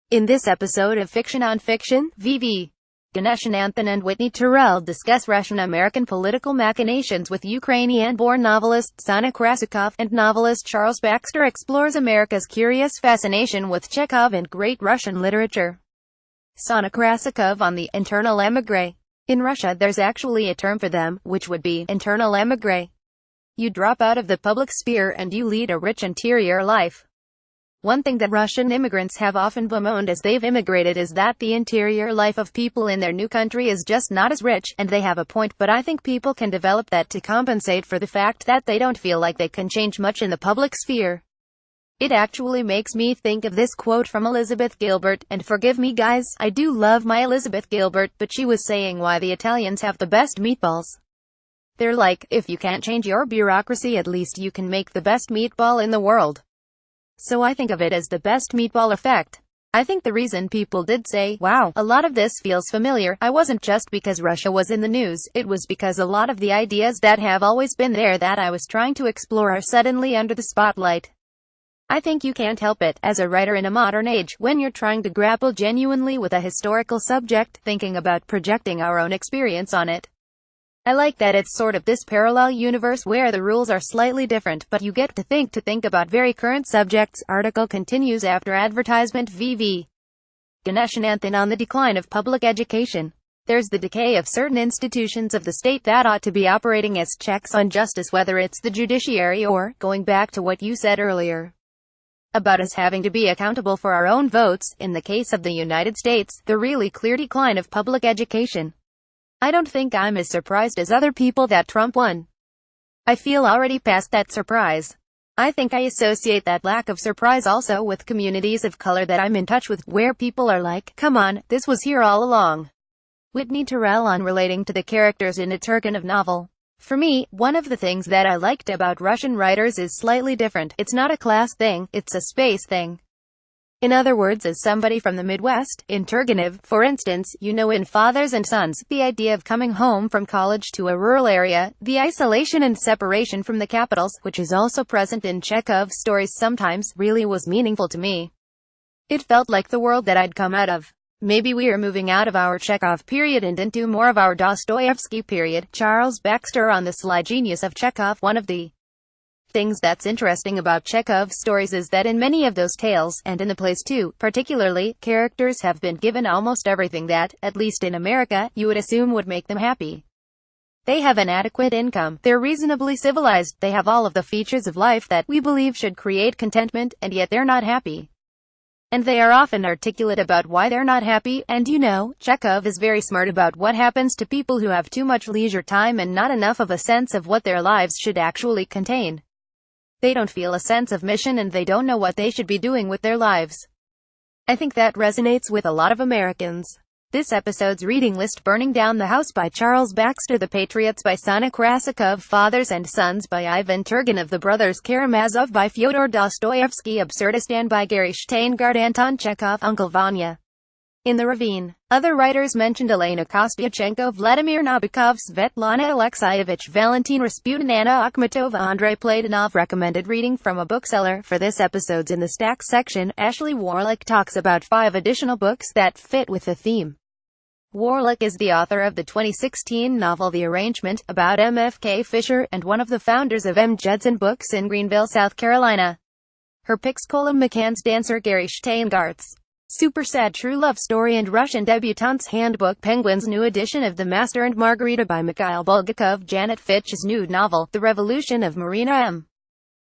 In this episode of Fiction on Fiction, VV, Ganeshananthan and Whitney Terrell discuss Russian-American political machinations with Ukrainian-born novelist Sana Krasikov, and novelist Charles Baxter explores America's curious fascination with Chekhov and great Russian literature. Sana Krasikov on the internal émigré. In Russia there's actually a term for them, which would be internal émigré. You drop out of the public sphere and you lead a rich interior life. One thing that Russian immigrants have often bemoaned as they've immigrated is that the interior life of people in their new country is just not as rich, and they have a point, but I think people can develop that to compensate for the fact that they don't feel like they can change much in the public sphere. It actually makes me think of this quote from Elizabeth Gilbert, and forgive me guys, I do love my Elizabeth Gilbert, but she was saying why the Italians have the best meatballs. They're like, if you can't change your bureaucracy, at least you can make the best meatball in the world. So I think of it as the best meatball effect. I think the reason people did say, wow, a lot of this feels familiar, I wasn't just because Russia was in the news, it was because a lot of the ideas that have always been there that I was trying to explore are suddenly under the spotlight. I think you can't help it, as a writer in a modern age, when you're trying to grapple genuinely with a historical subject, thinking about projecting our own experience on it. I like that it's sort of this parallel universe where the rules are slightly different, but you get to think about very current subjects. Article continues after advertisement. VV. Ganeshananthan on the decline of public education. There's the decay of certain institutions of the state that ought to be operating as checks on justice, whether it's the judiciary or, going back to what you said earlier, about us having to be accountable for our own votes, in the case of the United States, the really clear decline of public education. I don't think I'm as surprised as other people that Trump won. I feel already past that surprise. I think I associate that lack of surprise also with communities of color that I'm in touch with, where people are like, come on, this was here all along. Whitney Terrell on relating to the characters in a Turgenev novel. For me, one of the things that I liked about Russian writers is slightly different. It's not a class thing, it's a space thing. In other words, as somebody from the Midwest, in Turgenev, for instance, you know, in Fathers and Sons, the idea of coming home from college to a rural area, the isolation and separation from the capitals, which is also present in Chekhov's stories sometimes, really was meaningful to me. It felt like the world that I'd come out of. Maybe we are moving out of our Chekhov period and into more of our Dostoevsky period. Charles Baxter on the sly genius of Chekhov. One of the things that's interesting about Chekhov's stories is that in many of those tales, and in the plays too, particularly, characters have been given almost everything that, at least in America, you would assume would make them happy. They have an adequate income, they're reasonably civilized, they have all of the features of life that we believe should create contentment, and yet they're not happy. And they are often articulate about why they're not happy, and you know, Chekhov is very smart about what happens to people who have too much leisure time and not enough of a sense of what their lives should actually contain. They don't feel a sense of mission and they don't know what they should be doing with their lives. I think that resonates with a lot of Americans. This episode's reading list: Burning Down the House by Charles Baxter, The Patriots by Sana Krasikov, Fathers and Sons by Ivan Turgenev, The Brothers Karamazov by Fyodor Dostoevsky, Absurdistan by Gary Shteyngart, Anton Chekhov, Uncle Vanya. In the Ravine. Other writers mentioned Elena Kostyachenko, Vladimir Nabokov, Svetlana Alexeyevich, Valentin Rasputin, Anna Akhmatova, Andrei Platonov. Recommended reading from a bookseller. For this episode's In the Stack section, Ashley Warlick talks about 5 additional books that fit with the theme. Warlick is the author of the 2016 novel The Arrangement, about MFK Fisher, and one of the founders of M. Judson Books in Greenville, South Carolina. Her picks: McCann's Dancer, Gary Shteyngart's Super Sad True Love Story, and Russian Debutante's Handbook. Penguin's new edition of The Master and Margarita by Mikhail Bulgakov. Janet Fitch's new novel, The Revolution of Marina M.